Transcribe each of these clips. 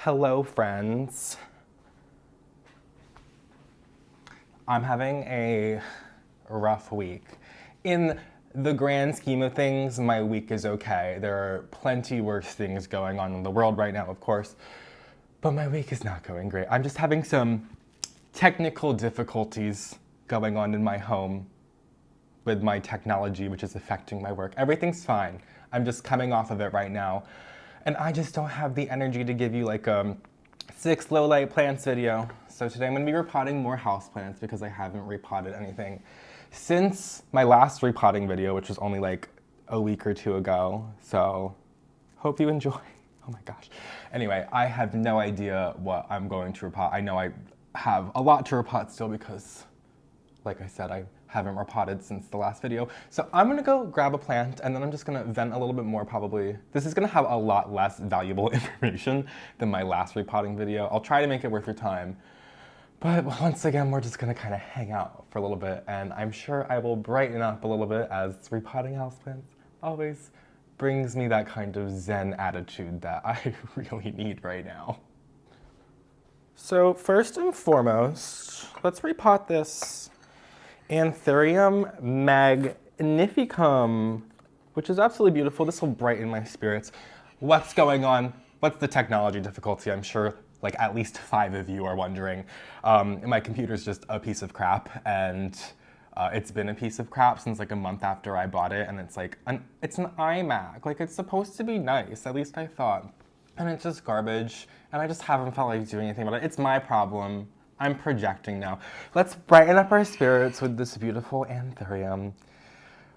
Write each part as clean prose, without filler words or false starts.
Hello, friends. I'm having a rough week. In the grand scheme of things, my week is okay. There are plenty worse things going on in the world right now, of course, but my week is not going great. I'm just having some technical difficulties going on in my home with my technology, which is affecting my work. Everything's fine. I'm just coming off of it right now. And I just don't have the energy to give you like a 6 low light plants video. So today I'm gonna be repotting more houseplants because I haven't repotted anything since my last repotting video, which was only like a week or two ago. So hope you enjoy. Oh my gosh. Anyway, I have no idea what I'm going to repot. I know I have a lot to repot still because, like I said, I haven't repotted since the last video. So I'm gonna go grab a plant and then I'm just gonna vent a little bit more probably. This is gonna have a lot less valuable information than my last repotting video. I'll try to make it worth your time. But once again, we're just gonna kind of hang out for a little bit and I'm sure I will brighten up a little bit as repotting houseplants always brings me that kind of zen attitude that I really need right now. So first and foremost, let's repot this ANTHURIUM MAGNIFICUM, which is absolutely beautiful. This will brighten my spirits. What's going on? What's the technology difficulty? I'm sure like at least 5 of you are wondering. My computer's just a piece of crap, and it's been a piece of crap since like a month after I bought it, and it's like, it's an iMac. Like it's supposed to be nice, at least I thought. And it's just garbage, and I just haven't felt like doing anything about it. It's my problem. I'm projecting now. Let's brighten up our spirits with this beautiful ANTHURIUM.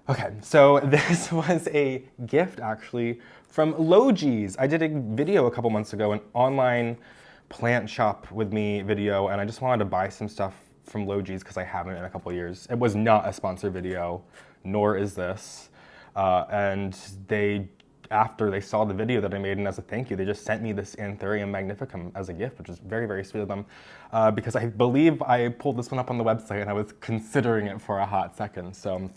Okay, so this was a gift actually from Logis. I did a video a couple months ago, an online plant shop with me video, and I just wanted to buy some stuff from Logis because I haven't in a couple years. It was not a sponsored video, nor is this. And after they saw the video that I made, and as a thank you, they just sent me this ANTHURIUM MAGNIFICUM as a gift, which is very, very sweet of them, because I believe I pulled this one up on the website and I was considering it for a hot second. So,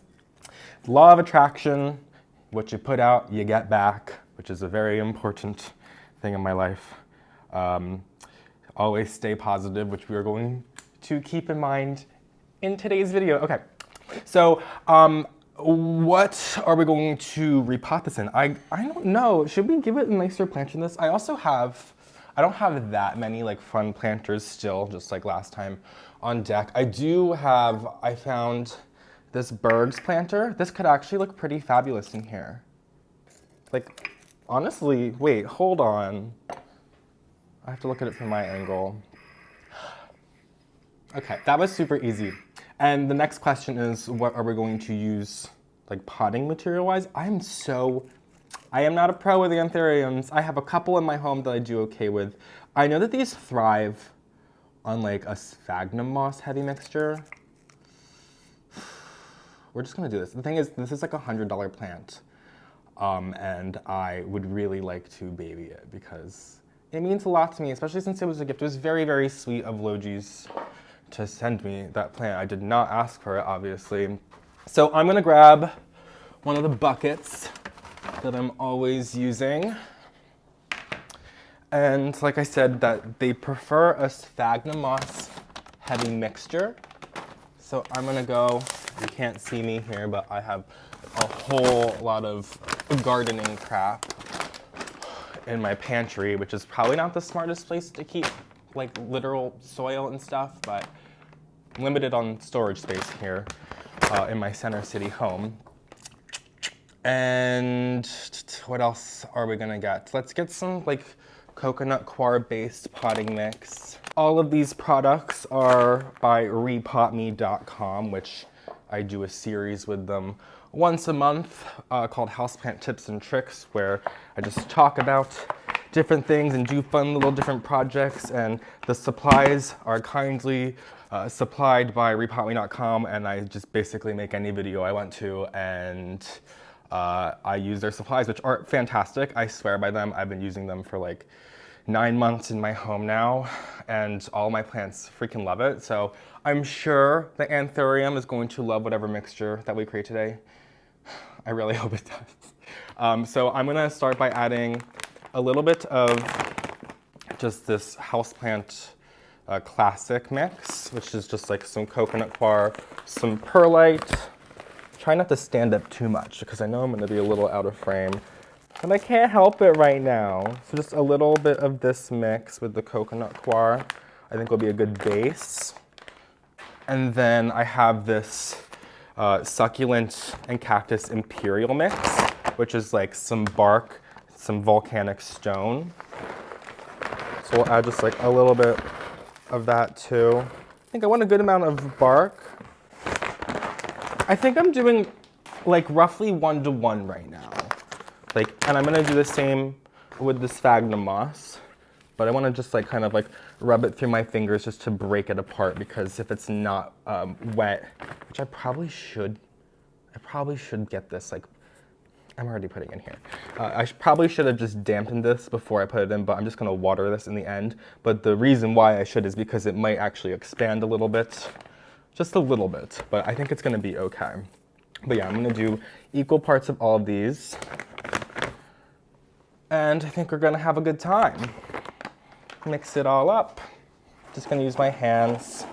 law of attraction, what you put out, you get back, which is a very important thing in my life. Always stay positive, which we are going to keep in mind in today's video. Okay, so, what are we going to repot this in? I don't know. Should we give it a nicer plant than this? I don't have that many like fun planters still, just like last time on deck. I found this Berg's planter. This could actually look pretty fabulous in here. Like, honestly, wait, hold on. I have to look at it from my angle. Okay, that was super easy. And the next question is, what are we going to use like potting material-wise? I am not a pro with the anthuriums. I have a couple in my home that I do okay with. I know that these thrive on like a sphagnum moss heavy mixture. We're just gonna do this. The thing is, this is like a $100 plant. And I would really like to baby it because it means a lot to me, especially since it was a gift. It was very, very sweet of Logis to send me that plant. I did not ask for it, obviously. So I'm gonna grab one of the buckets that I'm always using. And like I said, that they prefer a sphagnum moss heavy mixture. So I'm gonna go, you can't see me here, but I have a whole lot of gardening crap in my pantry, which is probably not the smartest place to keep like literal soil and stuff, but I'm limited on storage space here in my Center City home. And what else are we gonna get? Let's get some like coconut coir based potting mix. All of these products are by repotme.com, which I do a series with them once a month called Houseplant Tips and Tricks, where I just talk about different things and do fun little different projects, and the supplies are kindly supplied by repotme.com, and I just basically make any video I want to, and I use their supplies, which are fantastic. I swear by them. I've been using them for like 9 months in my home now, and all my plants freaking love it. So I'm sure the ANTHURIUM is going to love whatever mixture that we create today. I really hope it does. So I'm gonna start by adding a little bit of just this houseplant classic mix, which is just like some coconut coir, some perlite. Try not to stand up too much because I know I'm going to be a little out of frame, but I can't help it right now. So just a little bit of this mix with the coconut coir I think will be a good base. And then I have this succulent and cactus imperial mix, which is like some bark, some volcanic stone. So we'll add just like a little bit of that too. I think I want a good amount of bark. I think I'm doing like roughly 1-to-1 right now. Like, and I'm gonna do the same with the sphagnum moss, but I wanna just like kind of like rub it through my fingers just to break it apart, because if it's not wet, which I probably should get this like, I'm already putting in here. I probably should have just dampened this before I put it in, but I'm just gonna water this in the end. But the reason why I should is because it might actually expand a little bit, just a little bit, but I think it's gonna be okay. But yeah, I'm gonna do equal parts of all of these. And I think we're gonna have a good time. Mix it all up. Just gonna use my hands.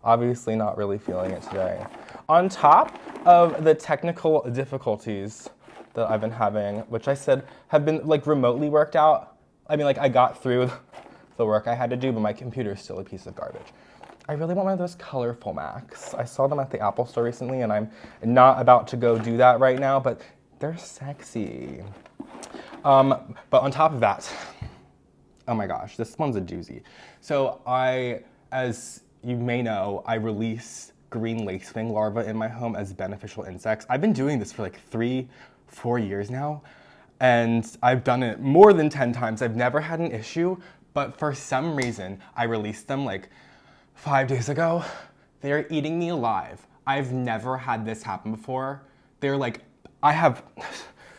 Obviously not really feeling it today. On top of the technical difficulties that I've been having, which I said have been like remotely worked out. I mean, like I got through the work I had to do, but my computer is still a piece of garbage. I really want one of those colorful Macs. I saw them at the Apple store recently, and I'm not about to go do that right now, but they're sexy. But on top of that, oh my gosh, this one's a doozy. So as you may know, I release green lacewing larvae in my home as beneficial insects. I've been doing this for like 3-4 years now, and I've done it more than 10 times. I've never had an issue, but for some reason, I released them like 5 days ago. They're eating me alive. I've never had this happen before. They're like,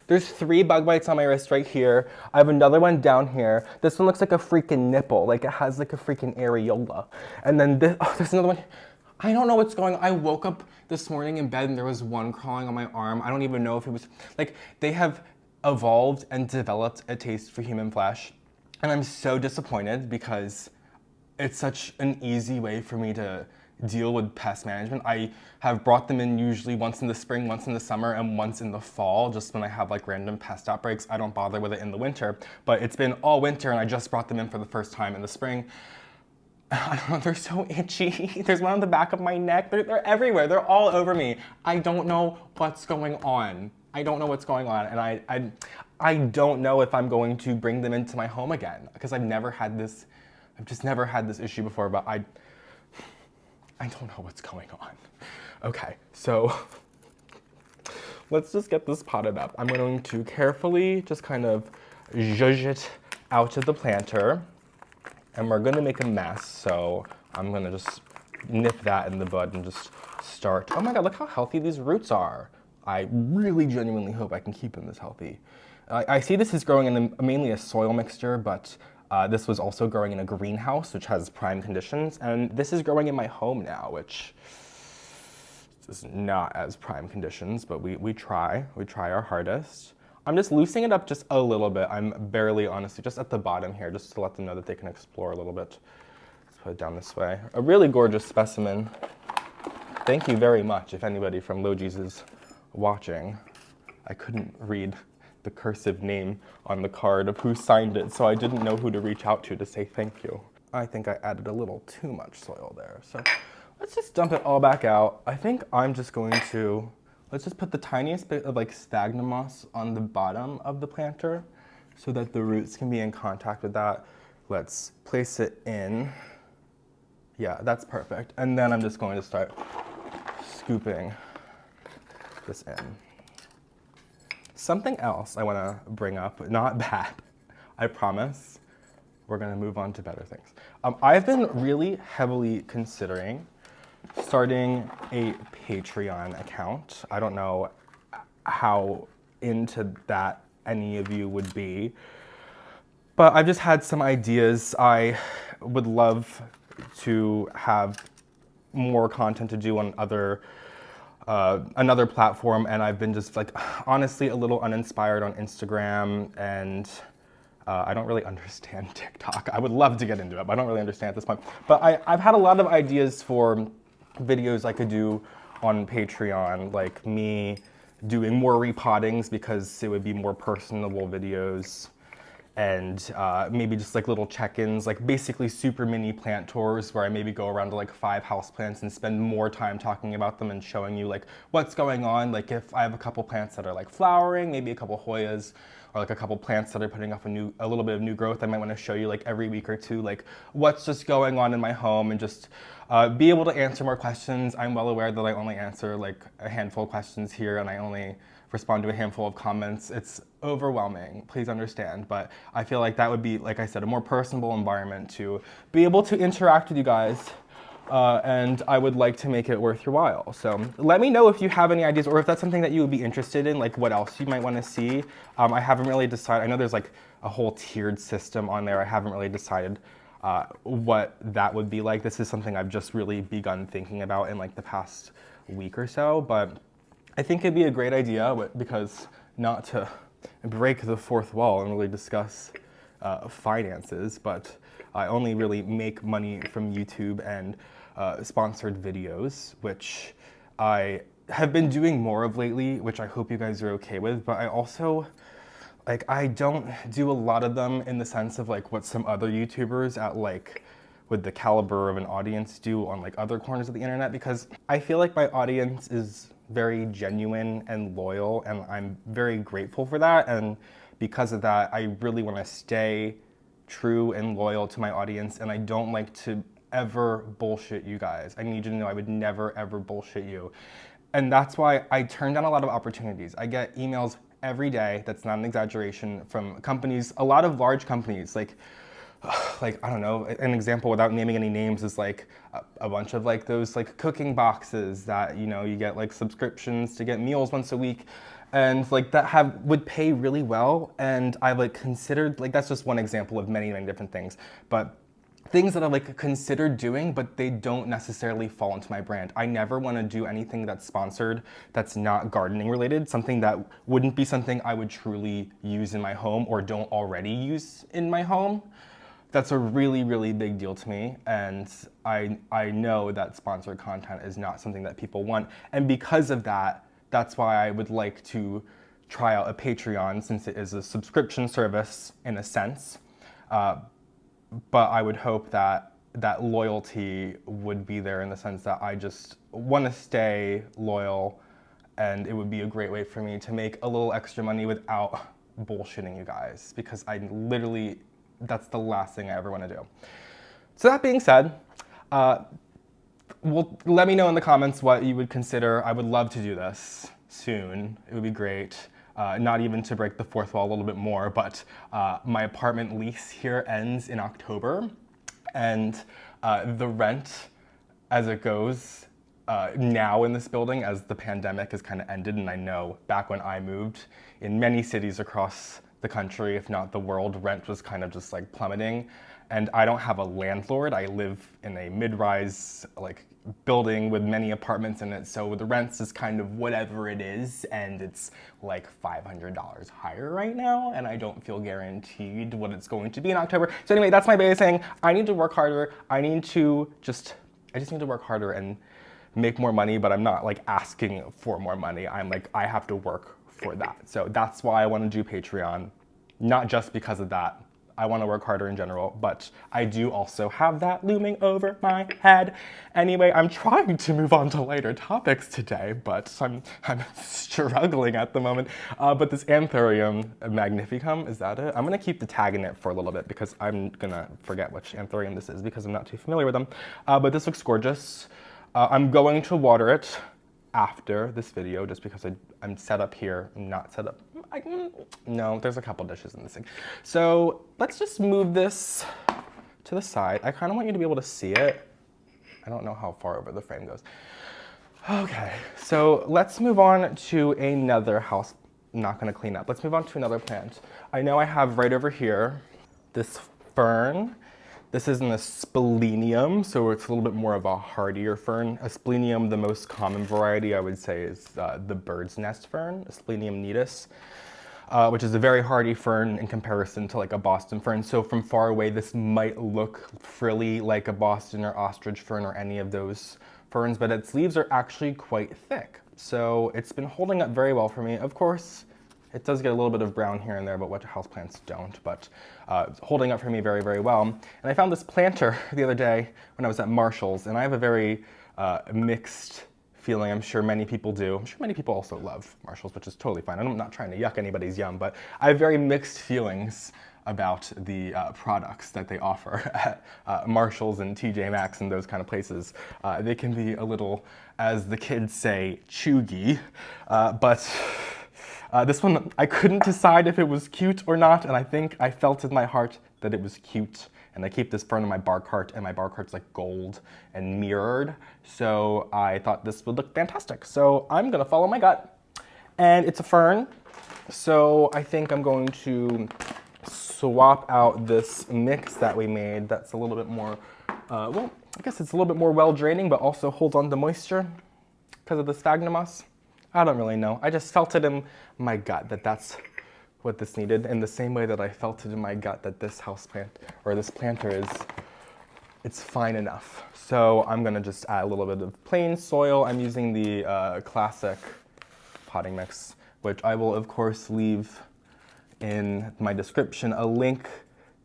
there's 3 bug bites on my wrist right here. I have another one down here. This one looks like a freaking nipple, like it has like a freaking areola. And then there's another one. I don't know what's going on. I woke up this morning in bed and there was one crawling on my arm. I don't even know if it was, like, they have evolved and developed a taste for human flesh. And I'm so disappointed because it's such an easy way for me to deal with pest management. I have brought them in usually once in the spring, once in the summer, and once in the fall, just when I have like random pest outbreaks. I don't bother with it in the winter, but it's been all winter and I just brought them in for the first time in the spring. I don't know, they're so itchy. There's one on the back of my neck. They're everywhere. They're all over me. I don't know what's going on. I don't know what's going on, and I don't know if I'm going to bring them into my home again, because I've just never had this issue before, but I don't know what's going on. Okay, so let's just get this potted up. I'm going to carefully just kind of zhuzh it out of the planter, and we're gonna make a mess, so I'm gonna just nip that in the bud and just start. Oh my God, look how healthy these roots are. I really genuinely hope I can keep them this healthy. I see this is growing in mainly a soil mixture, but this was also growing in a greenhouse, which has prime conditions, and this is growing in my home now, which is not as prime conditions, but we try our hardest. I'm just loosening it up just a little bit. I'm barely, honestly, just at the bottom here, just to let them know that they can explore a little bit. Let's put it down this way. A really gorgeous specimen. Thank you very much, if anybody from Logi's is watching. I couldn't read the cursive name on the card of who signed it, so I didn't know who to reach out to say thank you. I think I added a little too much soil there, so let's just dump it all back out. I think I'm just going to, let's just put the tiniest bit of like sphagnum moss on the bottom of the planter so that the roots can be in contact with that. Let's place it in. Yeah, that's perfect. And then I'm just going to start scooping this in. Something else I want to bring up, not bad, I promise. We're going to move on to better things. I've been really heavily considering starting a Patreon account. I don't know how into that any of you would be, but I've just had some ideas. I would love to have more content to do on another platform, and I've been just like honestly a little uninspired on Instagram, and I don't really understand TikTok. I would love to get into it, but I don't really understand at this point. But I've had a lot of ideas for videos I could do on Patreon, like me doing more repottings because it would be more personable videos, and maybe just like little check-ins, like basically super mini plant tours where I maybe go around to like 5 houseplants and spend more time talking about them and showing you like what's going on. Like if I have a couple plants that are like flowering, maybe a couple Hoyas, or like a couple plants that are putting up a little bit of new growth, I might want to show you like every week or two, like what's just going on in my home, and just be able to answer more questions. I'm well aware that I only answer like a handful of questions here, and I only respond to a handful of comments. It's overwhelming, please understand, but I feel like that would be, like I said, a more personable environment to be able to interact with you guys, and I would like to make it worth your while. So let me know if you have any ideas, or if that's something that you would be interested in, like what else you might want to see. I haven't really decided. I know there's like a whole tiered system on there. I haven't really decided what that would be like. This is something I've just really begun thinking about in like the past week or so, but I think it'd be a great idea, because not to break the fourth wall and really discuss finances, but I only really make money from YouTube and sponsored videos, which I have been doing more of lately, which I hope you guys are okay with, but I also, like, I don't do a lot of them in the sense of like what some other YouTubers at like with the caliber of an audience do on like other corners of the internet, because I feel like my audience is very genuine and loyal, and I'm very grateful for that. And because of that, I really want to stay true and loyal to my audience, and I don't like to ever bullshit you guys. I need you to know I would never ever bullshit you. And that's why I turn down a lot of opportunities. I get emails every day, that's not an exaggeration, from companies, a lot of large companies, like I don't know, an example without naming any names is like a bunch of like those like cooking boxes that, you know, you get like subscriptions to get meals once a week, and like that would pay really well. And I've like considered, like that's just one example of many, many different things, but things that I've like considered doing, but they don't necessarily fall into my brand. I never want to do anything that's sponsored that's not gardening related, something that wouldn't be something I would truly use in my home or don't already use in my home. That's a really, really big deal to me, and I know that sponsored content is not something that people want, and because of that, that's why I would like to try out a Patreon, since it is a subscription service in a sense, but I would hope that that loyalty would be there in the sense that I just want to stay loyal, and it would be a great way for me to make a little extra money without bullshitting you guys, because I literally, that's the last thing I ever want to do. So that being said, let me know in the comments what you would consider. I would love to do this soon. It would be great. Not even to break the fourth wall a little bit more, but my apartment lease here ends in October, and the rent as it goes now in this building, as the pandemic has kind of ended, and I know back when I moved, in many cities across the country, if not the world, rent was kind of just like plummeting. And I don't have a landlord. I live in a mid-rise like building with many apartments in it, so the rents is kind of whatever it is, and it's like $500 higher right now, and I don't feel guaranteed what it's going to be in October. So anyway, that's my biggest thing. I need to work harder. I just need to work harder and make more money, but I'm not like asking for more money. I'm like, I have to work for that. So that's why I want to do Patreon, not just because of that. I want to work harder in general, but I do also have that looming over my head. Anyway, I'm trying to move on to lighter topics today, but I'm struggling at the moment. But this ANTHURIUM MAGNIFICUM, is that it? I'm going to keep the tag in it for a little bit because I'm going to forget which ANTHURIUM this is because I'm not too familiar with them. But this looks gorgeous. I'm going to water it after this video just because I'm set up here, I'm not set up. No, there's a couple dishes in this thing. So let's just move this to the side. I kind of want you to be able to see it. I don't know how far over the frame goes. Okay, so let's move on to another house. I'm not gonna clean up. Let's move on to another plant. I know I have right over here this fern. This is an ASPLENIUM, so it's a little bit more of a hardier fern. ASPLENIUM, the most common variety, I would say, is the bird's nest fern, ASPLENIUM nidus. which is a very hardy fern in comparison to like a Boston fern. So from far away, this might look frilly like a Boston or ostrich fern or any of those ferns, but its leaves are actually quite thick. So it's been holding up very well for me. Of course, it does get a little bit of brown here and there, but what houseplants don't, but holding up for me very, very well. And I found this planter the other day when I was at Marshall's, and I have a very mixed feeling. I'm sure many people do. I'm sure many people also love Marshall's, which is totally fine. I'm not trying to yuck anybody's yum, but I have very mixed feelings about the products that they offer at Marshall's and TJ Maxx and those kind of places. They can be a little, as the kids say, chuggy, but this one, I couldn't decide if it was cute or not, and I think I felt in my heart that it was cute. And I keep this fern in my bar cart, and my bar cart's like gold and mirrored. So I thought this would look fantastic. So I'm gonna follow my gut. And it's a fern, so I think I'm going to swap out this mix that we made that's a little bit more, well, I guess it's a little bit more well-draining, but also holds on to moisture because of the sphagnum moss. I don't really know. I just felt it in my gut that that's what this needed, in the same way that I felt it in my gut that this houseplant, or this planter it's fine enough. So I'm gonna just add a little bit of plain soil. I'm using the classic potting mix, which I will of course leave in my description a link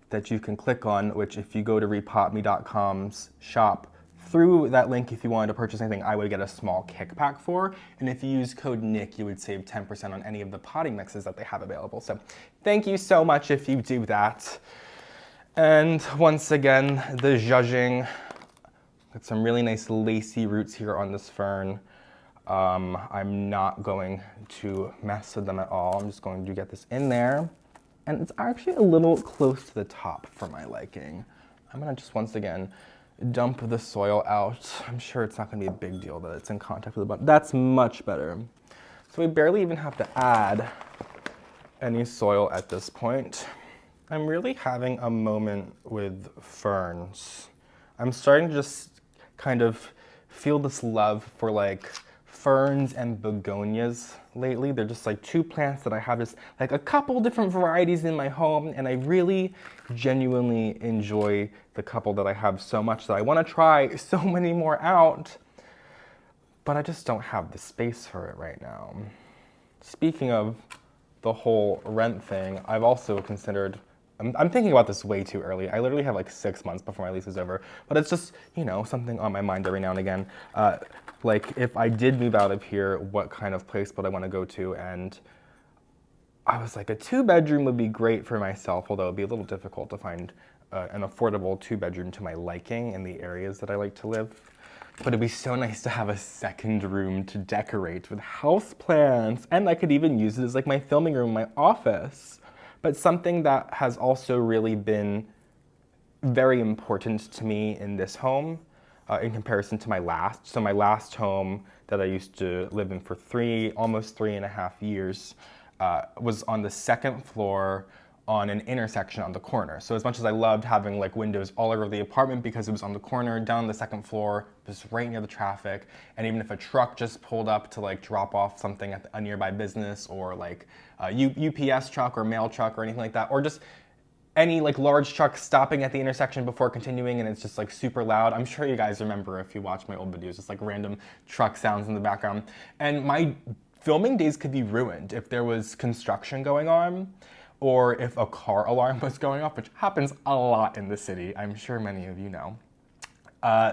that you can click on, which if you go to repotme.com's shop, through that link, if you wanted to purchase anything, I would get a small kickback for. And if you use code NICK, you would save 10% on any of the potting mixes that they have available. So thank you so much if you do that. And once again, the zhuzhing. Got some really nice lacy roots here on this fern. I'm not going to mess with them at all. I'm just going to get this in there. And it's actually a little close to the top for my liking. I'm gonna just once again dump the soil out. I'm sure it's not gonna be a big deal that it's in contact with the bottom. That's much better. So we barely even have to add any soil at this point. I'm really having a moment with ferns. I'm starting to just kind of feel this love for like ferns and begonias lately. They're just like two plants that I have just like a couple different varieties in my home, and I really genuinely enjoy the couple that I have so much that I want to try so many more out, but I just don't have the space for it right now. Speaking of the whole rent thing, I've also considered, I'm thinking about this way too early. I literally have like 6 months before my lease is over, but it's just, you know, something on my mind every now and again. Like if I did move out of here, what kind of place would I want to go to? And I was like, a 2-bedroom would be great for myself, although it'd be a little difficult to find an affordable 2-bedroom to my liking in the areas that I like to live. But it'd be so nice to have a second room to decorate with houseplants, and I could even use it as like my filming room, my office. But something that has also really been very important to me in this home, in comparison to my last. So my last home that I used to live in for almost 3.5 years, was on the 2nd floor on an intersection on the corner. So as much as I loved having like windows all over the apartment because it was on the corner, down the 2nd floor, it was right near the traffic. And even if a truck just pulled up to like drop off something at a nearby business, or like a UPS truck or mail truck or anything like that, or just any like large truck stopping at the intersection before continuing and it's just like super loud. I'm sure you guys remember if you watch my old videos, just like random truck sounds in the background. And my filming days could be ruined if there was construction going on, or if a car alarm was going off, which happens a lot in the city. I'm sure many of you know.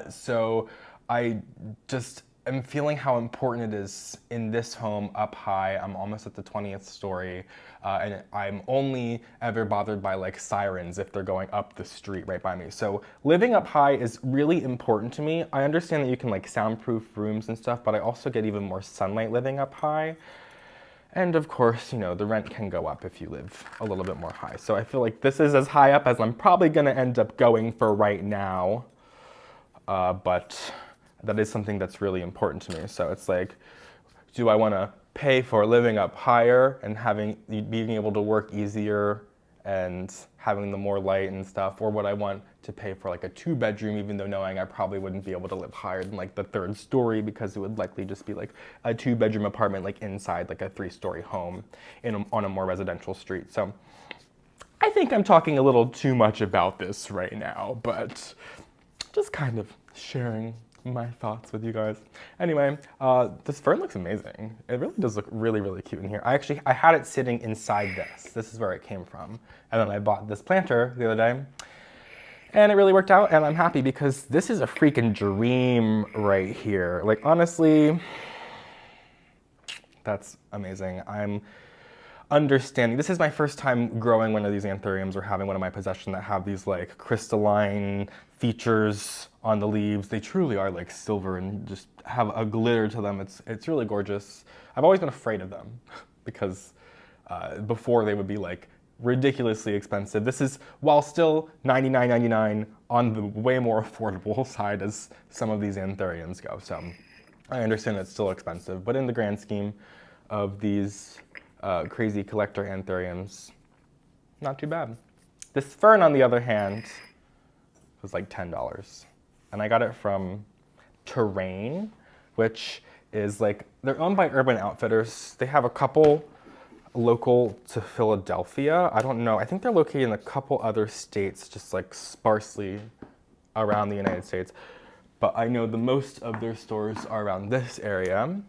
So I just am feeling how important it is in this home up high. I'm almost at the 20th story, and I'm only ever bothered by like sirens if they're going up the street right by me. So living up high is really important to me. I understand that you can like soundproof rooms and stuff, but I also get even more sunlight living up high. And of course, you know, the rent can go up if you live a little bit more high. So I feel like this is as high up as I'm probably gonna end up going for right now. But that is something that's really important to me. So it's like, do I wanna pay for living up higher and being able to work easier and having the more light and stuff, or would I want to pay for like a 2-bedroom, even though knowing I probably wouldn't be able to live higher than like the 3rd story, because it would likely just be like a 2-bedroom apartment like inside like a 3-story home on a more residential street. So I think I'm talking a little too much about this right now, but just kind of sharing my thoughts with you guys. Anyway, this fern looks amazing. It really does look really, really cute in here. I had it sitting inside this. This is where it came from. And then I bought this planter the other day, and it really worked out, and I'm happy because this is a freaking dream right here. Like, honestly, that's amazing. I'm understanding. This is my first time growing one of these anthuriums or having one in my possession that have these like crystalline features on the leaves. They truly are like silver and just have a glitter to them. It's really gorgeous. I've always been afraid of them because before they would be like ridiculously expensive. This is, while still $99.99, on the way more affordable side as some of these anthuriums go. So I understand it's still expensive, but in the grand scheme of these crazy collector anthuriums, not too bad. This fern, on the other hand, was like $10. And I got it from Terrain, which is like, they're owned by Urban Outfitters. They have a couple local to Philadelphia. I don't know, I think they're located in a couple other states, just like sparsely around the United States. But I know the most of their stores are around this area.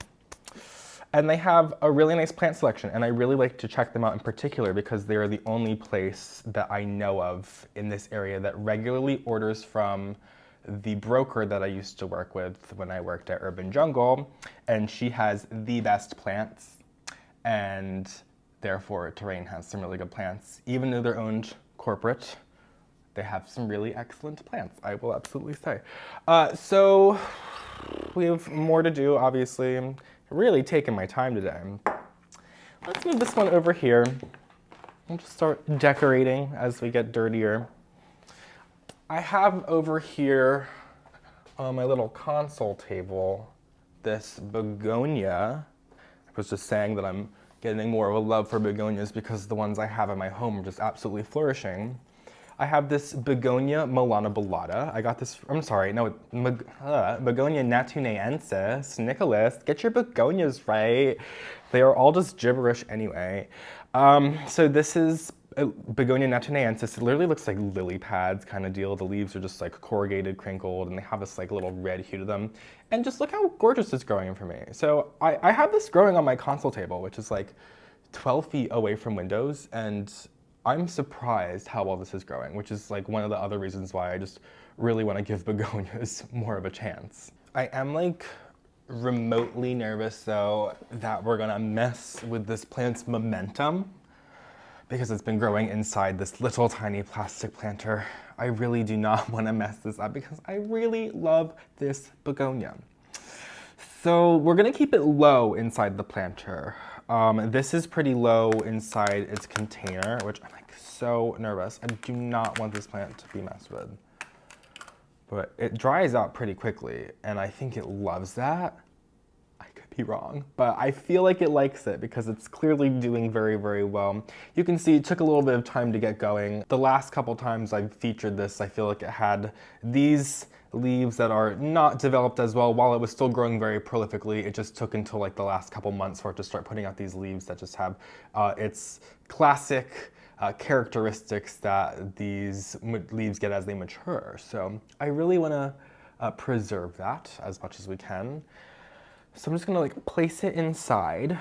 And they have a really nice plant selection, and I really like to check them out in particular because they're the only place that I know of in this area that regularly orders from the broker that I used to work with when I worked at Urban Jungle, and she has the best plants, and therefore Terrain has some really good plants. Even though they're owned corporate, they have some really excellent plants, I will absolutely say. So we have more to do, obviously. Really taking my time today. Let's move this one over here. We'll just start decorating as we get dirtier. I have over here on my little console table this begonia. I was just saying that I'm getting more of a love for begonias because the ones I have in my home are just absolutely flourishing. I have this begonia melanobulata. I got this, I'm sorry, no, begonia natunaensis. Nicholas, get your begonias right. They are all just gibberish anyway. So this is begonia natunaensis. It literally looks like lily pads kind of deal. The leaves are just like corrugated, crinkled, and they have this like little red hue to them. And just look how gorgeous it's growing for me. So I have this growing on my console table, which is like 12 feet away from windows, and I'm surprised how well this is growing, which is like one of the other reasons why I just really want to give begonias more of a chance. I am like remotely nervous though that we're gonna mess with this plant's momentum because it's been growing inside this little tiny plastic planter. I really do not want to mess this up because I really love this begonia. So we're gonna keep it low inside the planter. This is pretty low inside its container, which I'm like so nervous. I do not want this plant to be messed with. But it dries out pretty quickly, and I think it loves that. I could be wrong, but I feel like it likes it because it's clearly doing very, very well. You can see it took a little bit of time to get going. The last couple times I've featured this, I feel like it had these leaves that are not developed as well. While it was still growing very prolifically, it just took until like the last couple months for it to start putting out these leaves that just have its classic characteristics that these leaves get as they mature. So I really want to preserve that as much as we can. So I'm just gonna like place it inside.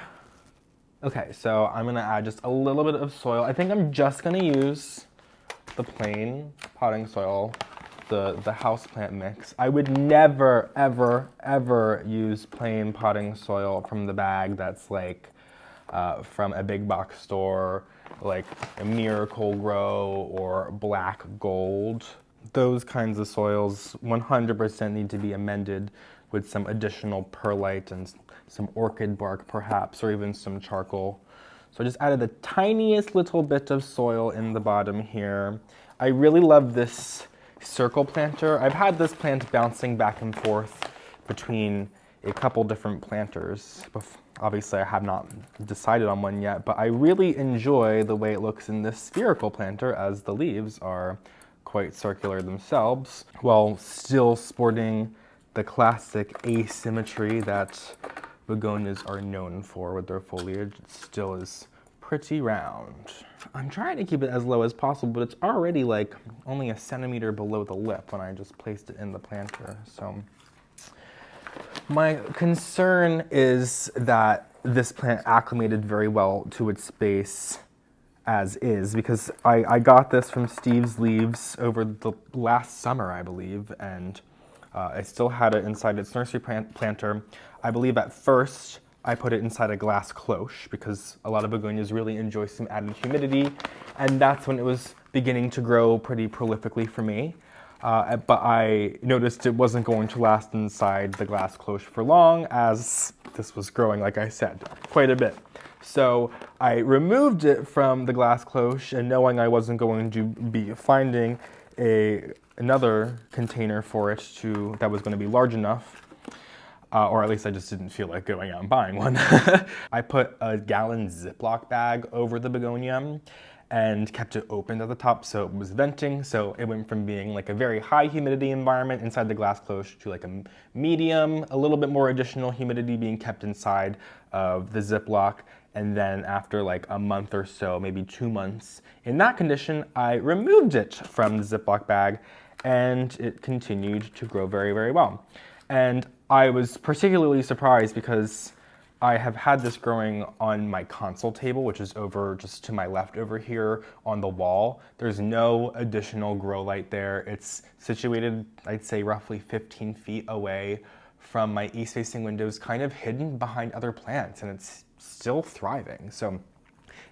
Okay, so I'm gonna add just a little bit of soil. I think I'm just gonna use the plain potting soil, the houseplant mix. I would never, ever, ever use plain potting soil from the bag that's like from a big box store, like a Miracle Grow or Black Gold. Those kinds of soils 100% need to be amended with some additional perlite and some orchid bark perhaps, or even some charcoal. So I just added the tiniest little bit of soil in the bottom here. I really love this circle planter. I've had this plant bouncing back and forth between a couple different planters Obviously, I have not decided on one yet, but I really enjoy the way it looks in this spherical planter, as the leaves are quite circular themselves, while still sporting the classic asymmetry that begonias are known for with their foliage. It still is pretty round. I'm trying to keep it as low as possible, but it's already like only a centimeter below the lip when I just placed it in the planter. So my concern is that this plant acclimated very well to its space as is, because I got this from Steve's Leaves over the last summer, I believe, and I still had it inside its nursery planter. I believe at first I put it inside a glass cloche because a lot of begonias really enjoy some added humidity, and that's when it was beginning to grow pretty prolifically for me. But I noticed it wasn't going to last inside the glass cloche for long, as this was growing, like I said, quite a bit. So I removed it from the glass cloche, and knowing I wasn't going to be finding another container for it that was going to be large enough, or at least I just didn't feel like going out and buying one. I put a gallon Ziploc bag over the begonia and kept it open at the top so it was venting. So it went from being like a very high humidity environment inside the glass cloche to like a medium, a little bit more additional humidity being kept inside of the Ziploc. And then after like a month or so, maybe 2 months, in that condition, I removed it from the Ziploc bag and it continued to grow very, very well. And I was particularly surprised because I have had this growing on my console table, which is over just to my left over here on the wall. There's no additional grow light there. It's situated, I'd say, roughly 15 feet away from my east-facing windows, kind of hidden behind other plants, and it's still thriving. So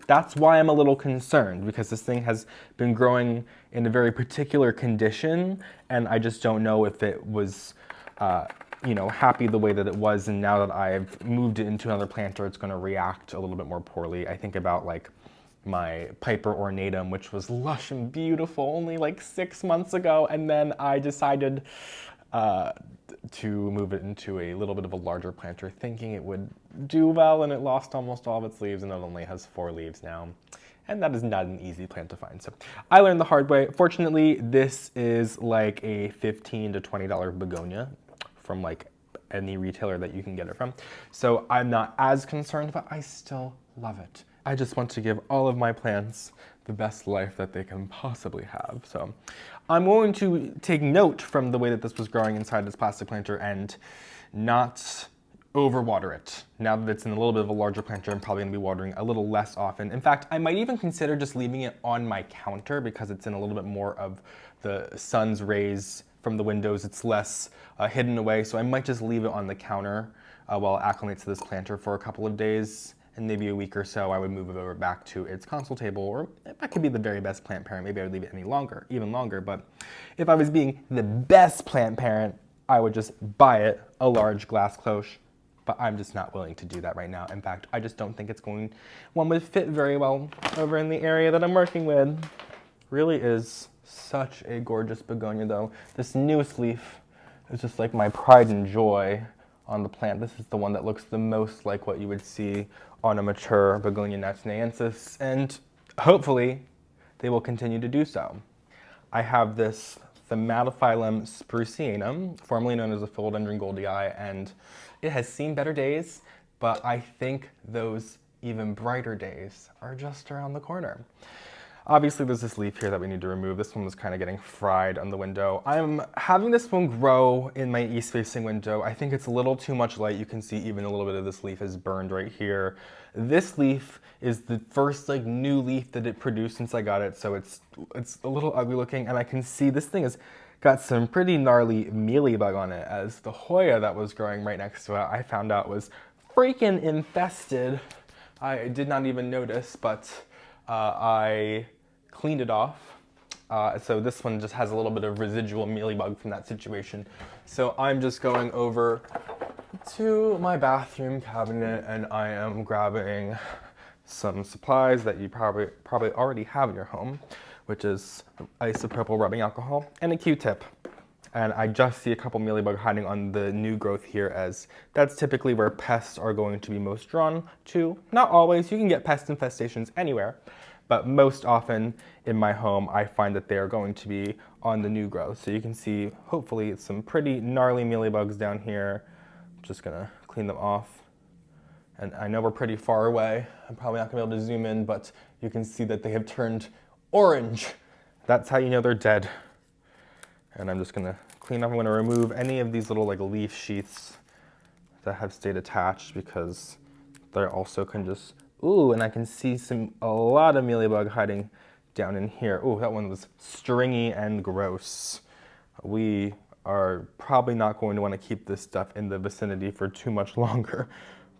that's why I'm a little concerned, because this thing has been growing in a very particular condition, and I just don't know if it was happy the way that it was, and now that I've moved it into another planter, it's going to react a little bit more poorly. I think about like my Piper ornatum, which was lush and beautiful only like 6 months ago, and then I decided to move it into a little bit of a larger planter, thinking it would do well, and it lost almost all of its leaves, and it only has 4 leaves now. And that is not an easy plant to find. So I learned the hard way. Fortunately, this is like a $15 to $20 begonia from like any retailer that you can get it from. So I'm not as concerned, but I still love it. I just want to give all of my plants the best life that they can possibly have. So I'm going to take note from the way that this was growing inside this plastic planter and not overwater it. Now that it's in a little bit of a larger planter, I'm probably gonna be watering a little less often. In fact, I might even consider just leaving it on my counter because it's in a little bit more of the sun's rays from the windows. It's less hidden away, so I might just leave it on the counter while it acclimates to this planter for a couple of days, and maybe a week or so I would move it over back to its console table, or that could be the very best plant parent. Maybe I would leave it even longer, but if I was being the best plant parent, I would just buy it a large glass cloche, but I'm just not willing to do that right now. In fact, I just don't think one would fit very well over in the area that I'm working with. Really is such a gorgeous begonia though. This newest leaf is just like my pride and joy on the plant. This is the one that looks the most like what you would see on a mature begonia NATUNAENSIS, and hopefully they will continue to do so. I have this THAUMATOPHYLLUM SPRUCEANOM, formerly known as a philodendron goldii, and it has seen better days, but I think those even brighter days are just around the corner. Obviously, there's this leaf here that we need to remove. This one was kind of getting fried on the window. I'm having this one grow in my east-facing window. I think it's a little too much light. You can see even a little bit of this leaf is burned right here. This leaf is the first like new leaf that it produced since I got it, so it's a little ugly looking, and I can see this thing has got some pretty gnarly mealybug on it, as the Hoya that was growing right next to it, I found out was freaking infested. I did not even notice, but I cleaned it off. So this one just has a little bit of residual mealybug from that situation. So I'm just going over to my bathroom cabinet and I am grabbing some supplies that you probably already have in your home, which is isopropyl rubbing alcohol and a Q-tip. And I just see a couple mealybug hiding on the new growth here, as that's typically where pests are going to be most drawn to. Not always, you can get pest infestations anywhere, but most often in my home, I find that they are going to be on the new growth. So you can see, hopefully, some pretty gnarly mealybugs down here. I'm just gonna clean them off. And I know we're pretty far away. I'm probably not gonna be able to zoom in, but you can see that they have turned orange. That's how you know they're dead. And I'm just gonna clean up. I'm gonna remove any of these little like leaf sheaths that have stayed attached, because they also can just, ooh, and I can see a lot of mealybug hiding down in here. Ooh, that one was stringy and gross. We are probably not going to want to keep this stuff in the vicinity for too much longer,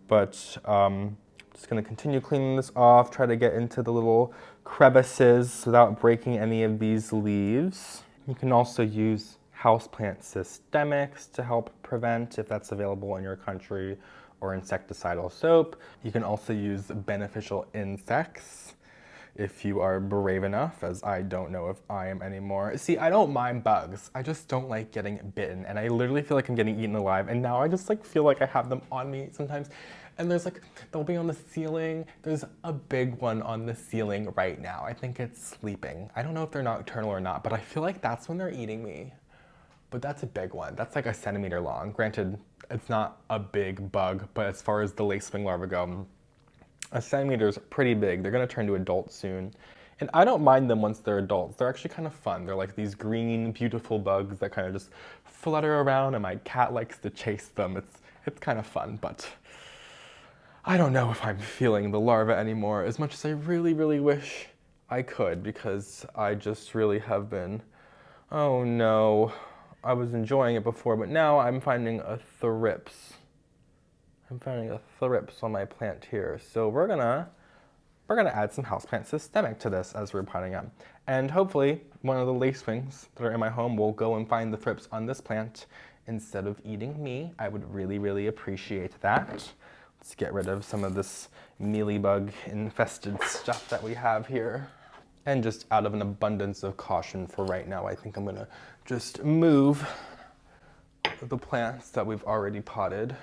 but just gonna continue cleaning this off, try to get into the little crevices without breaking any of these leaves. You can also use houseplant systemics to help prevent, if that's available in your country, or insecticidal soap. You can also use beneficial insects if you are brave enough, as I don't know if I am anymore. See, I don't mind bugs. I just don't like getting bitten, and I literally feel like I'm getting eaten alive, and now I just like feel like I have them on me sometimes. And there's like, they'll be on the ceiling. There's a big one on the ceiling right now. I think it's sleeping. I don't know if they're nocturnal or not, but I feel like that's when they're eating me. But that's a big one. That's like 1 centimeter long. Granted, it's not a big bug, but as far as the lacewing larvae go, 1 centimeter is pretty big. They're gonna turn to adults soon. And I don't mind them once they're adults. They're actually kind of fun. They're like these green, beautiful bugs that kind of just flutter around, and my cat likes to chase them. It's kind of fun, but I don't know if I'm feeling the larva anymore, as much as I really, really wish I could, because I just really have been, oh no. I was enjoying it before, but now I'm finding a thrips. I'm finding a thrips on my plant here. So we're gonna add some houseplant systemic to this as we're potting up. And hopefully one of the lacewings that are in my home will go and find the thrips on this plant instead of eating me. I would really, really appreciate that. Let's get rid of some of this mealybug infested stuff that we have here. And just out of an abundance of caution for right now, I think I'm gonna just move the plants that we've already potted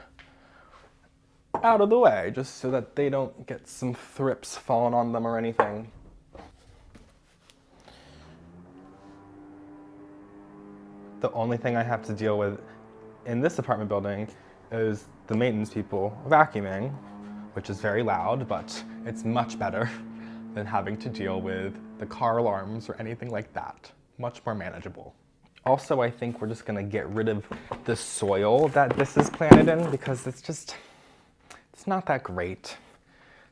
out of the way, just so that they don't get some thrips falling on them or anything. The only thing I have to deal with in this apartment building is the maintenance people vacuuming, which is very loud, but it's much better than having to deal with the car alarms or anything like that. Much more manageable. Also, I think we're just gonna get rid of the soil that this is planted in, because it's not that great.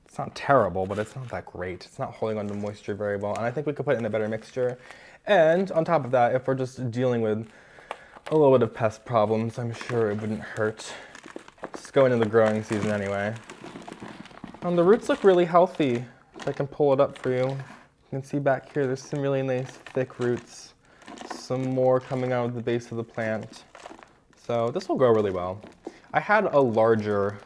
It's not terrible, but it's not that great. It's not holding on to moisture very well, and I think we could put in a better mixture. And on top of that, if we're just dealing with a little bit of pest problems, I'm sure it wouldn't hurt. Just go into the growing season anyway. The roots look really healthy. If I can pull it up for you. You can see back here, there's some really nice thick roots. Some more coming out of the base of the plant. So this will grow really well. I had a larger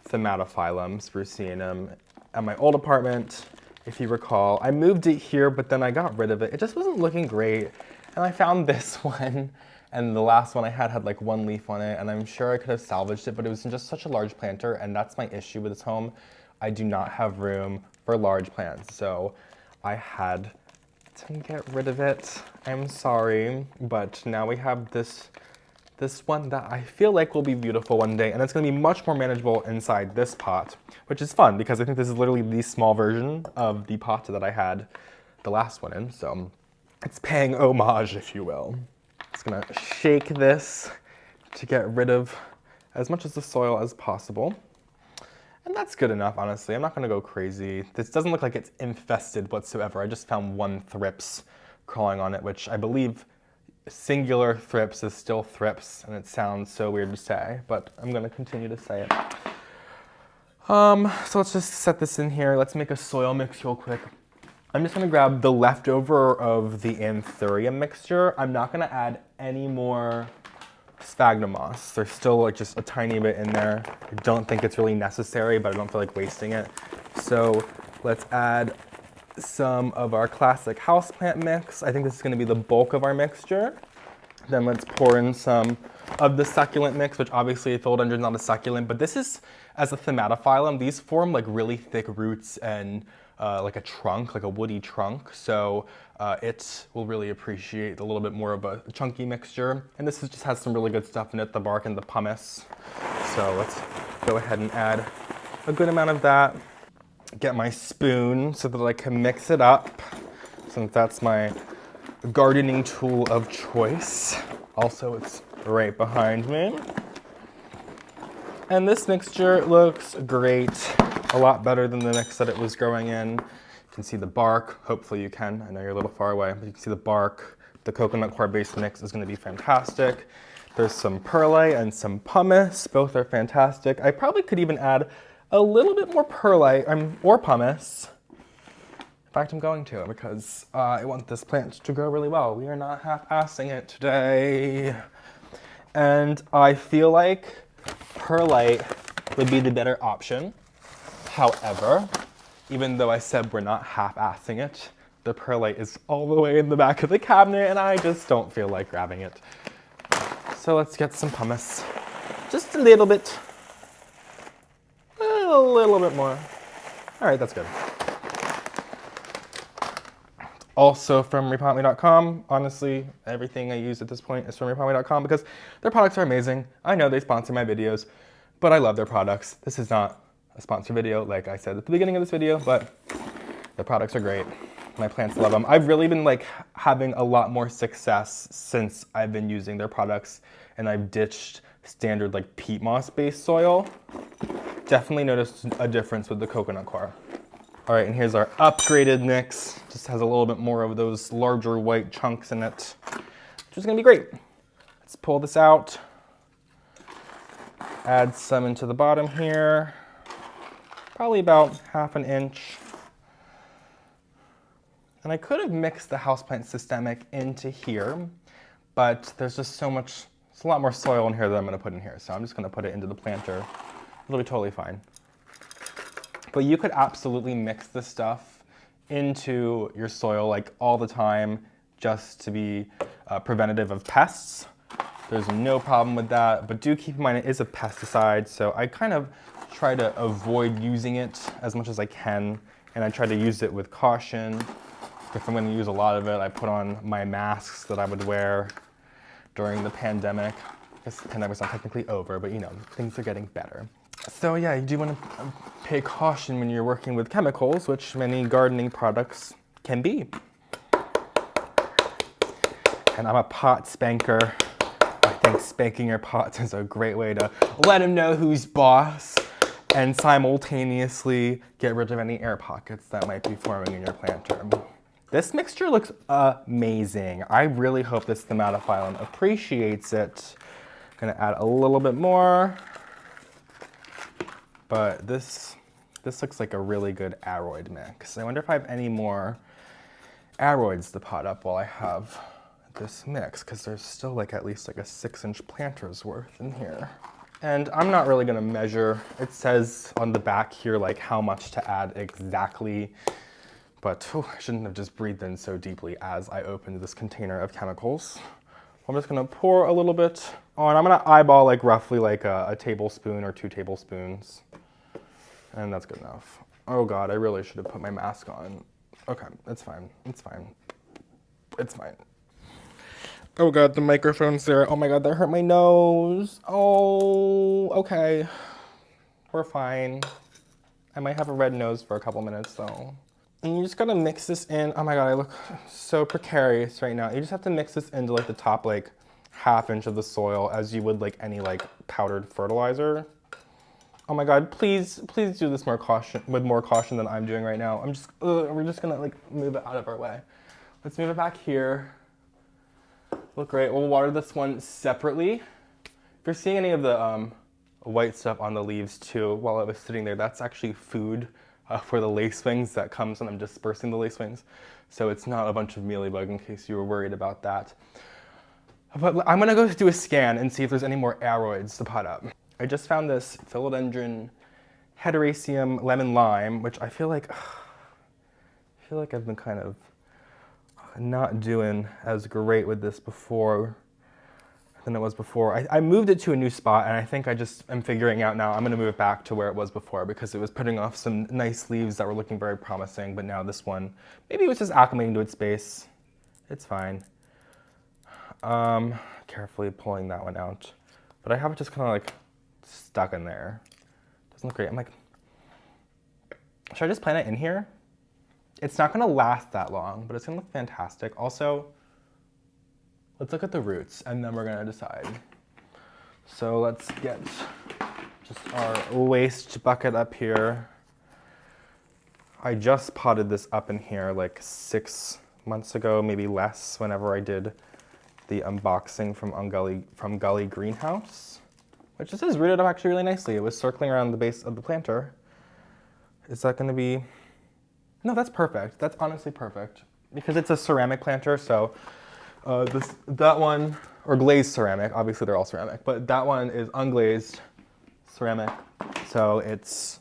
THAUMATOPHYLLUM, SPRUCEANOM, at my old apartment, if you recall. I moved it here, but then I got rid of it. It just wasn't looking great. And I found this one, and the last one I had like 1 leaf on it, and I'm sure I could have salvaged it, but it was in just such a large planter, and that's my issue with this home. I do not have room for large plants, so I had to get rid of it. I'm sorry, but now we have this one that I feel like will be beautiful one day, and it's gonna be much more manageable inside this pot, which is fun because I think this is literally the small version of the pot that I had the last one in, so it's paying homage, if you will. Just gonna shake this to get rid of as much of the soil as possible. And that's good enough, honestly. I'm not gonna go crazy. This doesn't look like it's infested whatsoever. I just found 1 thrips crawling on it, which I believe singular thrips is still thrips, and it sounds so weird to say, but I'm gonna continue to say it. So let's just set this in here. Let's make a soil mix real quick. I'm just gonna grab the leftover of the ANTHURIUM mixture. I'm not gonna add any more sphagnum moss. There's still like just a tiny bit in there. I don't think it's really necessary, but I don't feel like wasting it. So let's add some of our classic houseplant mix. I think this is gonna be the bulk of our mixture. Then let's pour in some of the succulent mix, which obviously philodendron is not a succulent, but this is, as a THAUMATOPHYLLUM, these form like really thick roots and like a trunk, like a woody trunk. So it will really appreciate a little bit more of a chunky mixture. And this just has some really good stuff in it, the bark and the pumice. So let's go ahead and add a good amount of that. Get my spoon so that I can mix it up, since that's my gardening tool of choice. Also, it's right behind me. And this mixture looks great, a lot better than the mix that it was growing in. You can see the bark, hopefully you can, I know you're a little far away, but you can see the bark. The coconut coir based mix is gonna be fantastic. There's some perlite and some pumice, both are fantastic. I probably could even add a little bit more perlite or pumice. In fact, I'm going to, because I want this plant to grow really well. We are not half-assing it today. And I feel like perlite would be the better option. However, even though I said we're not half-assing it, the perlite is all the way in the back of the cabinet and I just don't feel like grabbing it. So let's get some pumice. Just a little bit. A little bit more. All right, that's good. Also from Repotting.com. Honestly, everything I use at this point is from Repotting.com because their products are amazing. I know they sponsor my videos, but I love their products. This is not a sponsored video, like I said at the beginning of this video, but the products are great. My plants love them. I've really been like having a lot more success since I've been using their products and I've ditched standard like peat moss based soil. Definitely noticed a difference with the coconut coir. All right, and here's our upgraded mix. Just has a little bit more of those larger white chunks in it, which is gonna be great. Let's pull this out. Add some into the bottom here. Probably about ½ an inch. And I could have mixed the houseplant systemic into here, but there's just so much, it's a lot more soil in here that I'm gonna put in here. So I'm just gonna put it into the planter. It'll be totally fine. But you could absolutely mix this stuff into your soil like all the time just to be preventative of pests. There's no problem with that, but do keep in mind it is a pesticide, so I kind of try to avoid using it as much as I can, and I try to use it with caution. If I'm going to use a lot of it, I put on my masks that I would wear during the pandemic. I guess the pandemic's not technically over, but you know, things are getting better. So yeah, you do want to pay caution when you're working with chemicals, which many gardening products can be. And I'm a pot spanker. I think spanking your pots is a great way to let them know who's boss and simultaneously get rid of any air pockets that might be forming in your planter. This mixture looks amazing. I really hope this THAUMATOPHYLLUM appreciates it. I'm gonna add a little bit more. But this looks like a really good aroid mix. I wonder if I have any more aroids to pot up while I have this mix, because there's still like at least like a 6-inch planter's worth in here. And I'm not really gonna measure. It says on the back here like how much to add exactly, but I shouldn't have just breathed in so deeply as I opened this container of chemicals. I'm just gonna pour a little bit on. I'm gonna eyeball like roughly like a tablespoon or 2 tablespoons. And that's good enough. Oh God, I really should have put my mask on. Okay, it's fine, it's fine. It's fine. Oh God, the microphone's there. Oh my God, that hurt my nose. Oh, okay. We're fine. I might have a red nose for a couple minutes though. And you just gotta mix this in. Oh my God, I look so precarious right now. You just have to mix this into like the top like ½ inch of the soil as you would like any like powdered fertilizer. Oh my God, please do this with more caution than I'm doing right now. We're just gonna like move it out of our way. Let's move it back here. Look great. We'll water this one separately. If you're seeing any of the white stuff on the leaves too, while it was sitting there, that's actually food for the lacewings that comes when I'm dispersing the lacewings. So it's not a bunch of mealybug in case you were worried about that. But I'm gonna go do a scan and see if there's any more aroids to pot up. I just found this philodendron heteroecium lemon lime, which I feel like I've been kind of not doing as great with this before. than it was before. I moved it to a new spot, and I think I just am figuring out now I'm gonna move it back to where it was before because it was putting off some nice leaves that were looking very promising, but now this one, maybe it was just acclimating to its space. It's fine. Carefully pulling that one out. But I have it just kind of like stuck in there. Doesn't look great. I'm like, should I just plant it in here? It's not gonna last that long, but it's gonna look fantastic. Also, let's look at the roots and then we're gonna decide. So let's get just our waste bucket up here. I just potted this up in here like 6 months ago, maybe less, whenever I did the unboxing from Gully Greenhouse, which this is rooted up actually really nicely. It was circling around the base of the planter. Is that gonna be, no, that's perfect. That's honestly perfect because it's a ceramic planter. So that one, or glazed ceramic, obviously they're all ceramic, but that one is unglazed ceramic. So it's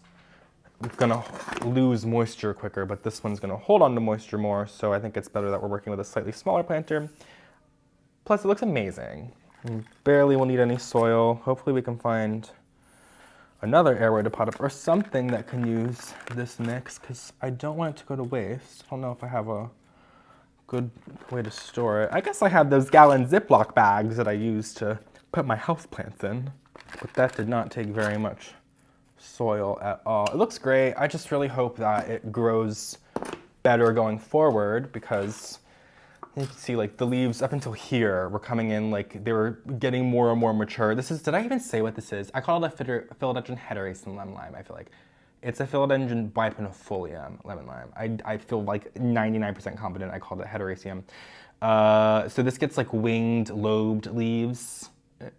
gonna lose moisture quicker, but this one's gonna hold on to moisture more. So I think it's better that we're working with a slightly smaller planter. Plus it looks amazing. Barely will need any soil. Hopefully we can find another airway to pot up or something that can use this mix because I don't want it to go to waste. I don't know if I have a good way to store it. I guess I have those gallon Ziploc bags that I use to put my houseplants in, but that did not take very much soil at all. It looks great. I just really hope that it grows better going forward because you can see like the leaves up until here were coming in like they were getting more and more mature. This is, did I even say what this is? I call it a philodendron heteracea lemon lime, I feel like. It's a philodendron bipinifolium lemon lime. I feel like 99% confident I called it heteracea. So this gets like winged, lobed leaves,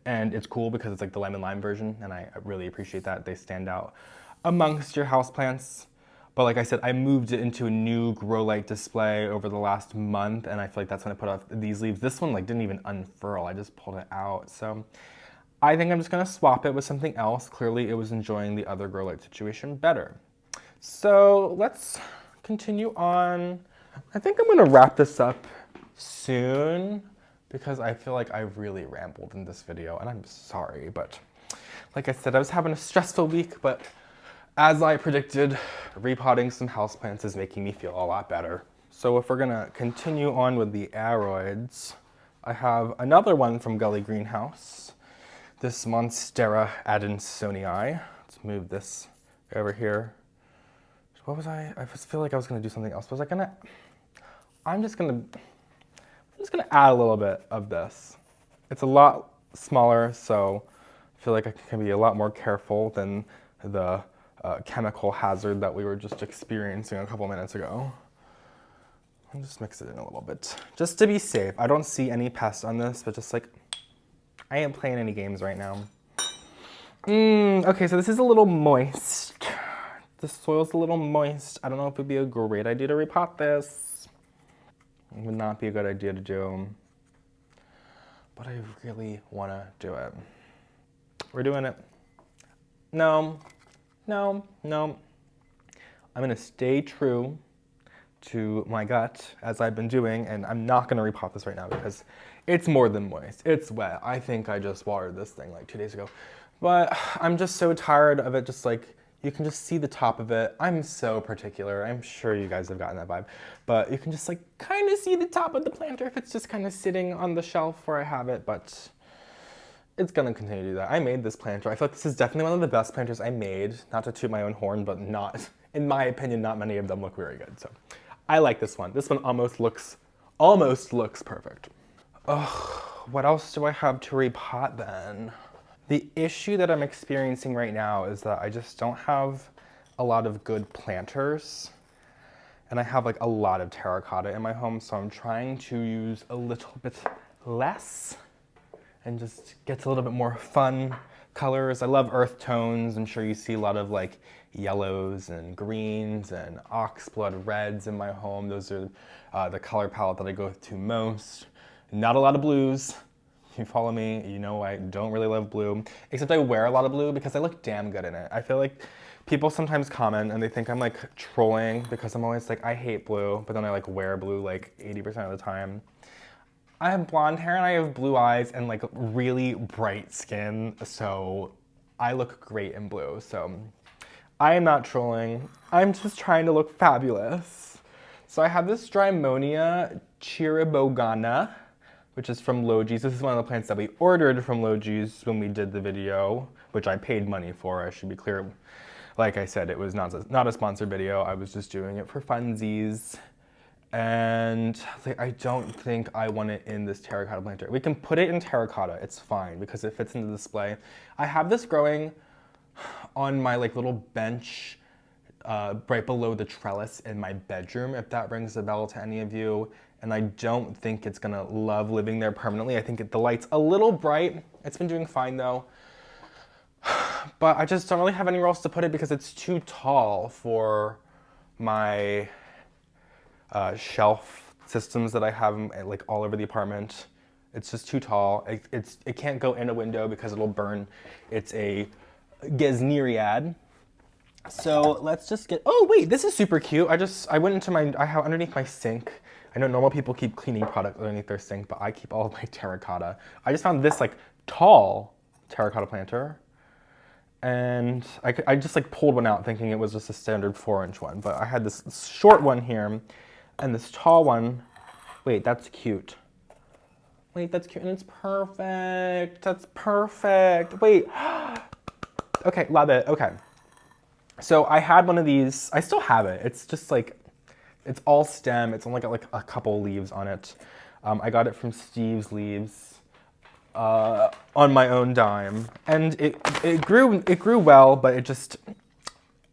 and it's cool because it's like the lemon lime version, and I really appreciate that. They stand out amongst your houseplants. But like I said, I moved it into a new grow light display over the last month, and I feel like that's when I put off these leaves. This one like didn't even unfurl, I just pulled it out. So I think I'm just gonna swap it with something else. Clearly it was enjoying the other grow light situation better. So let's continue on. I think I'm gonna wrap this up soon because I feel like I really rambled in this video, and I'm sorry, but like I said, I was having a stressful week, but as I predicted, repotting some houseplants is making me feel a lot better. So if we're gonna continue on with the aroids, I have another one from Gully Greenhouse, this MONSTERA Adansonii. Let's move this over here. What was I feel like I was gonna do something else. Was I gonna, I'm just gonna add a little bit of this. It's a lot smaller, so I feel like I can be a lot more careful than the chemical hazard that we were just experiencing a couple minutes ago. I'll just mix it in a little bit, just to be safe. I don't see any pests on this, but just like, I ain't playing any games right now. Okay, so this is a little moist. The soil's a little moist. I don't know if it'd be a great idea to repot this. It would not be a good idea to do, but I really wanna do it. We're doing it. No. No. I'm gonna stay true to my gut as I've been doing, and I'm not gonna repot this right now because it's more than moist. It's wet. I think I just watered this thing like 2 days ago, but I'm just so tired of it. Just like, you can just see the top of it. I'm so particular. I'm sure you guys have gotten that vibe, but you can just like kind of see the top of the planter if it's just kind of sitting on the shelf where I have it, but it's gonna continue to do that. I made this planter. I feel like this is definitely one of the best planters I made. Not to toot my own horn, but not, in my opinion, not many of them look very good. So I like this one. This one almost looks perfect. Ugh, what else do I have to repot then? The issue that I'm experiencing right now is that I just don't have a lot of good planters. And I have like a lot of terracotta in my home, so I'm trying to use a little bit less and just gets a little bit more fun colors. I love earth tones. I'm sure you see a lot of like yellows and greens and oxblood reds in my home. Those are the color palette that I go to most. Not a lot of blues. If you follow me, you know I don't really love blue, except I wear a lot of blue because I look damn good in it. I feel like people sometimes comment and they think I'm like trolling because I'm always like, I hate blue, but then I like wear blue like 80% of the time. I have blonde hair and I have blue eyes and like really bright skin, so I look great in blue. So I am not trolling. I'm just trying to look fabulous. So I have this Drimonia chiribogana, which is from Logi's. This is one of the plants that we ordered from Logi's when we did the video, which I paid money for, I should be clear. Like I said, it was not a sponsored video. I was just doing it for funsies. And I don't think I want it in this terracotta planter. We can put it in terracotta, it's fine, because it fits into the display. I have this growing on my like little bench right below the trellis in my bedroom, if that rings a bell to any of you. And I don't think it's gonna love living there permanently. I think the light's a little bright. It's been doing fine though. But I just don't really have anywhere else to put it because it's too tall for my shelf systems that I have like all over the apartment. It's just too tall. It can't go in a window because it'll burn. It's a gesneriad. So let's just get, oh wait, this is super cute. I went into I have underneath my sink. I know normal people keep cleaning products underneath their sink, but I keep all of my terracotta. I just found this like tall terracotta planter. And I just like pulled one out thinking it was just a standard 4-inch one, but I had this short one here and this tall one. Wait, that's cute. Wait, that's cute and it's perfect. That's perfect. Wait. Okay, love it. Okay. So I had one of these. I still have it. It's just like, it's all stem. It's only got like a couple leaves on it. I got it from Steve's Leaves on my own dime. And it grew well, but it just,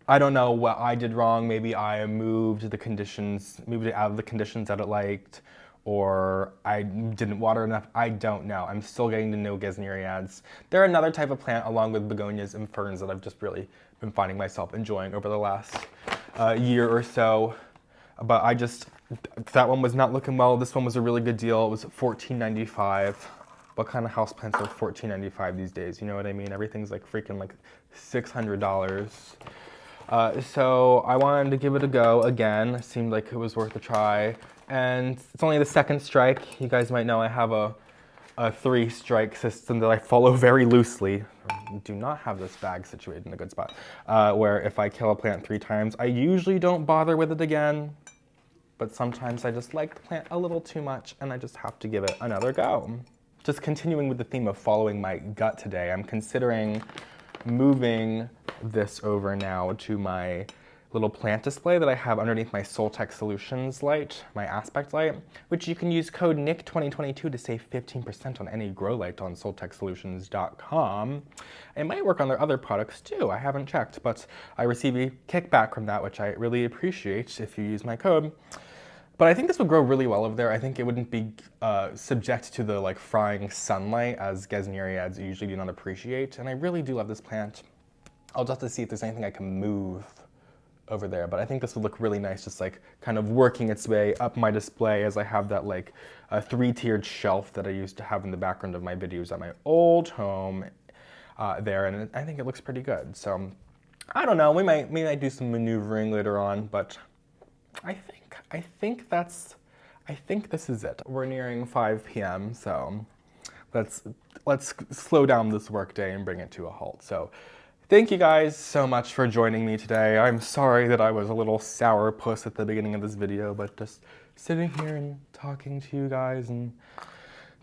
I don't know what I did wrong. Maybe I moved it out of the conditions that it liked, or I didn't water enough. I don't know. I'm still getting to know gesneriads. They're another type of plant along with begonias and ferns that I've just really been finding myself enjoying over the last year or so. But that one was not looking well. This one was a really good deal. It was $14.95. What kind of houseplants are $14.95 these days? You know what I mean? Everything's like freaking like $600. So I wanted to give it a go again. It seemed like it was worth a try. And it's only the second strike. You guys might know I have a 3-strike system that I follow very loosely. I do not have this bag situated in a good spot, where if I kill a plant 3 times, I usually don't bother with it again. But sometimes I just like the plant a little too much and I just have to give it another go. Just continuing with the theme of following my gut today, I'm considering moving this over now to my little plant display that I have underneath my Soltech Solutions light, my aspect light, which you can use code NICK2022 to save 15% on any grow light on soltechsolutions.com. It might work on their other products too, I haven't checked, but I receive a kickback from that, which I really appreciate if you use my code. But I think this would grow really well over there. I think it wouldn't be subject to the like frying sunlight as gesneriads usually do not appreciate. And I really do love this plant. I'll just have to see if there's anything I can move over there. But I think this would look really nice, just like kind of working its way up my display as I have that like 3-tiered shelf that I used to have in the background of my videos at my old home there. And I think it looks pretty good. So I don't know, we might do some maneuvering later on, but I think this is it. We're nearing 5 p.m. so let's slow down this workday and bring it to a halt. So thank you guys so much for joining me today. I'm sorry that I was a little sourpuss at the beginning of this video, but just sitting here and talking to you guys and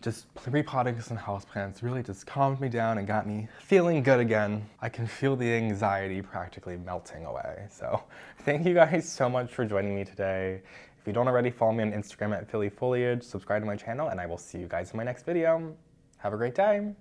just repotting some houseplants really just calmed me down and got me feeling good again. I can feel the anxiety practically melting away. So thank you guys so much for joining me today. If you don't already, follow me on Instagram at PhillyFoliage, subscribe to my channel, and I will see you guys in my next video. Have a great day.